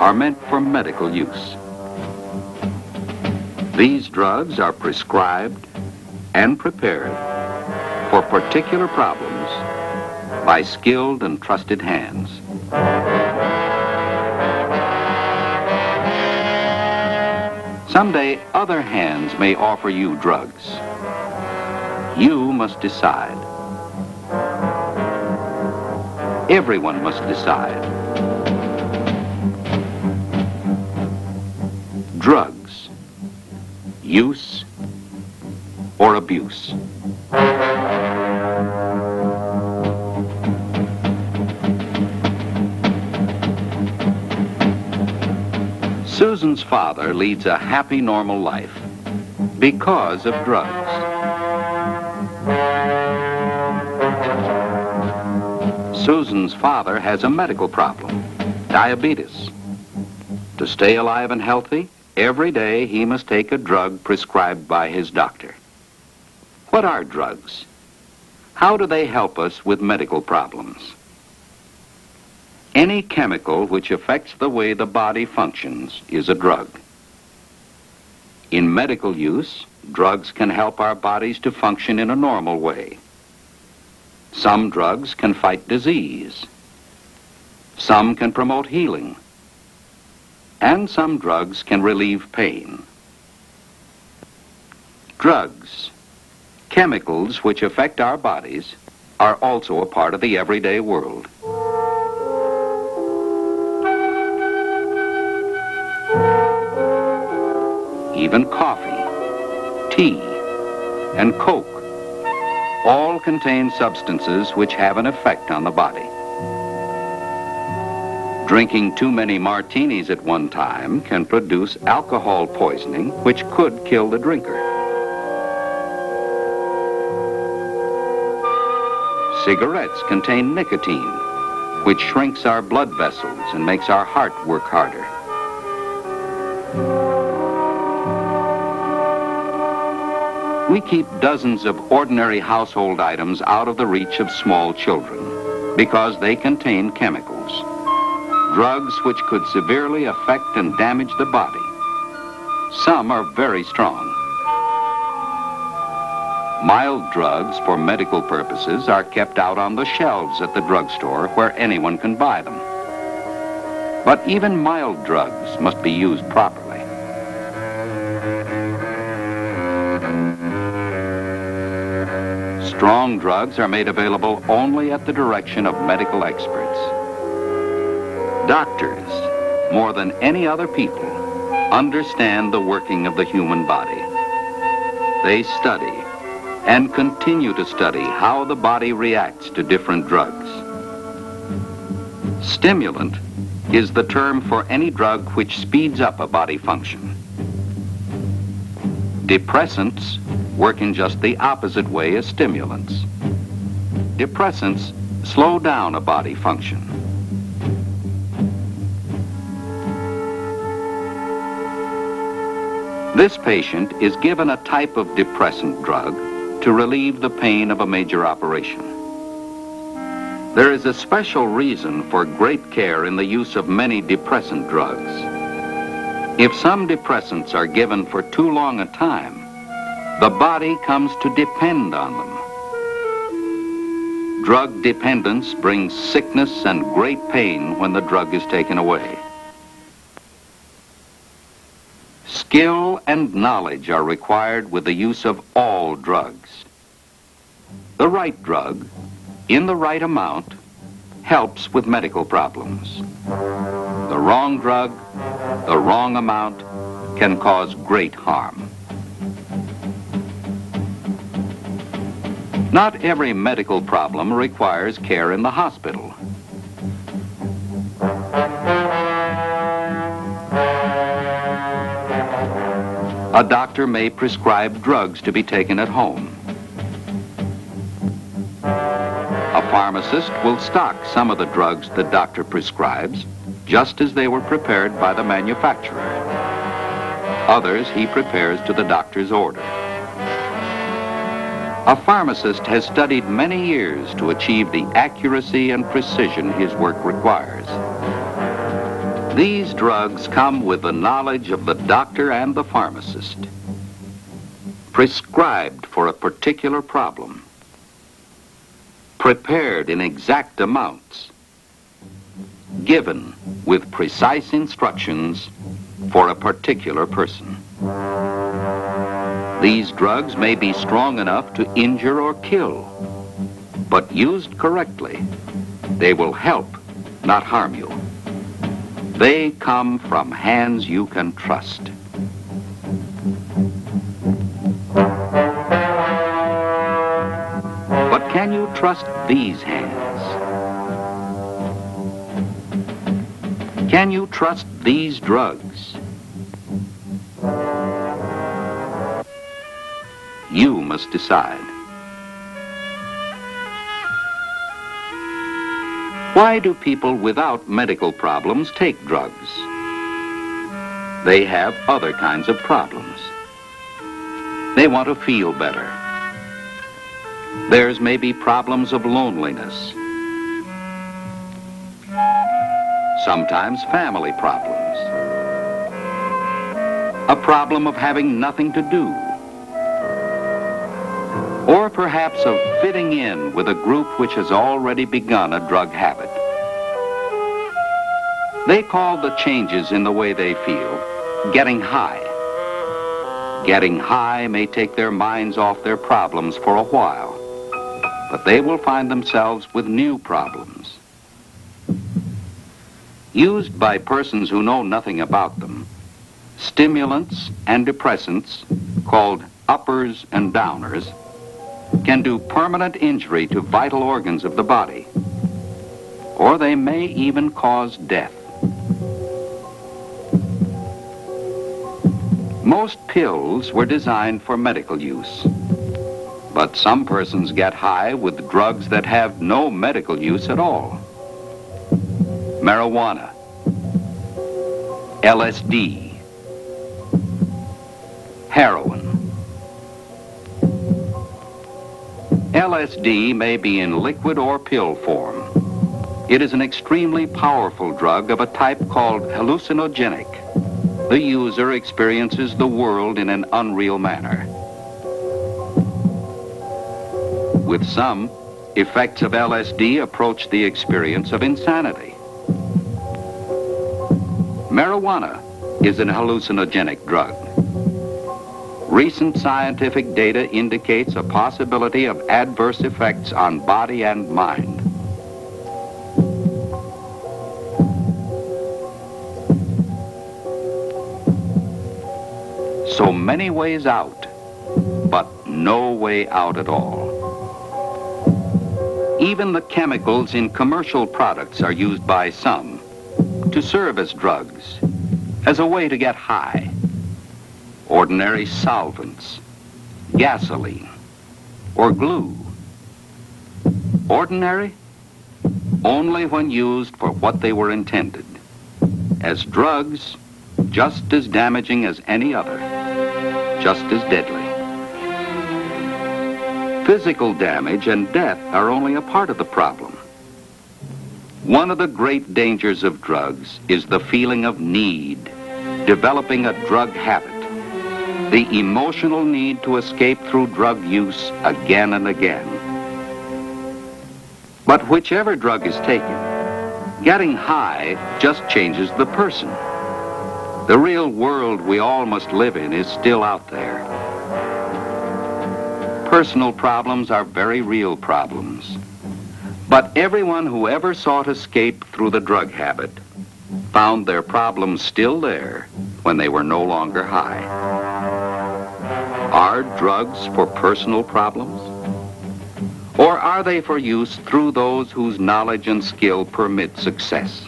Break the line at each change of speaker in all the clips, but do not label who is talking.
are meant for medical use. These drugs are prescribed and prepared for particular problems by skilled and trusted hands. Someday, other hands may offer you drugs. You must decide. Everyone must decide. Drugs, use or abuse. Susan's father leads a happy, normal life because of drugs. Susan's father has a medical problem, diabetes. To stay alive and healthy, every day he must take a drug prescribed by his doctor. What are drugs? How do they help us with medical problems? Any chemical which affects the way the body functions is a drug. In medical use, drugs can help our bodies to function in a normal way. Some drugs can fight disease. Some can promote healing. And some drugs can relieve pain. Drugs, chemicals which affect our bodies, are also a part of the everyday world. Even coffee, tea, and Coke all contain substances which have an effect on the body. Drinking too many martinis at one time can produce alcohol poisoning, which could kill the drinker. Cigarettes contain nicotine, which shrinks our blood vessels and makes our heart work harder. We keep dozens of ordinary household items out of the reach of small children because they contain chemicals, drugs which could severely affect and damage the body. Some are very strong. Mild drugs for medical purposes are kept out on the shelves at the drugstore where anyone can buy them. But even mild drugs must be used properly. Strong drugs are made available only at the direction of medical experts. Doctors, more than any other people, understand the working of the human body. They study and continue to study how the body reacts to different drugs. Stimulant is the term for any drug which speeds up a body function. Depressants work in just the opposite way as stimulants. Depressants slow down a body function. This patient is given a type of depressant drug to relieve the pain of a major operation. There is a special reason for great care in the use of many depressant drugs. If some depressants are given for too long a time, the body comes to depend on them. Drug dependence brings sickness and great pain when the drug is taken away. Skill and knowledge are required with the use of all drugs. The right drug, in the right amount, helps with medical problems. The wrong drug, the wrong amount, can cause great harm. Not every medical problem requires care in the hospital. A doctor may prescribe drugs to be taken at home. A pharmacist will stock some of the drugs the doctor prescribes just as they were prepared by the manufacturer. Others he prepares to the doctor's order. A pharmacist has studied many years to achieve the accuracy and precision his work requires. These drugs come with the knowledge of the doctor and the pharmacist, prescribed for a particular problem, prepared in exact amounts, given with precise instructions for a particular person. These drugs may be strong enough to injure or kill, but used correctly, they will help, not harm you. They come from hands you can trust. But can you trust these hands? Can you trust these drugs? You must decide. Why do people without medical problems take drugs? They have other kinds of problems. They want to feel better. Theirs may be problems of loneliness. Sometimes family problems. A problem of having nothing to do. Or perhaps of fitting in with a group which has already begun a drug habit. They call the changes in the way they feel getting high. Getting high may take their minds off their problems for a while, but they will find themselves with new problems. Used by persons who know nothing about them, stimulants and depressants, called uppers and downers, can do permanent injury to vital organs of the body, or they may even cause death. Most pills were designed for medical use, but some persons get high with drugs that have no medical use at all. Marijuana, LSD, heroin. LSD may be in liquid or pill form. It is an extremely powerful drug of a type called hallucinogenic. The user experiences the world in an unreal manner. With some, effects of LSD approach the experience of insanity. Marijuana is an hallucinogenic drug. Recent scientific data indicates a possibility of adverse effects on body and mind. So many ways out, but no way out at all. Even the chemicals in commercial products are used by some to serve as drugs, as a way to get high. Ordinary solvents, gasoline, or glue. Ordinary? Only when used for what they were intended. As drugs, just as damaging as any other, just as deadly. Physical damage and death are only a part of the problem. One of the great dangers of drugs is the feeling of need, developing a drug habit. The emotional need to escape through drug use again and again. But whichever drug is taken, getting high just changes the person. The real world we all must live in is still out there. Personal problems are very real problems. But everyone who ever sought escape through the drug habit found their problems still there when they were no longer high. Are drugs for personal problems? Or are they for use through those whose knowledge and skill permit success?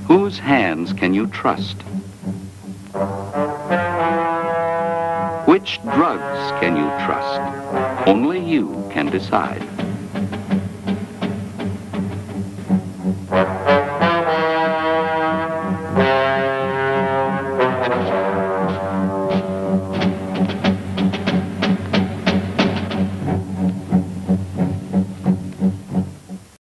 Whose hands can you trust? Which drugs can you trust? Only you can decide.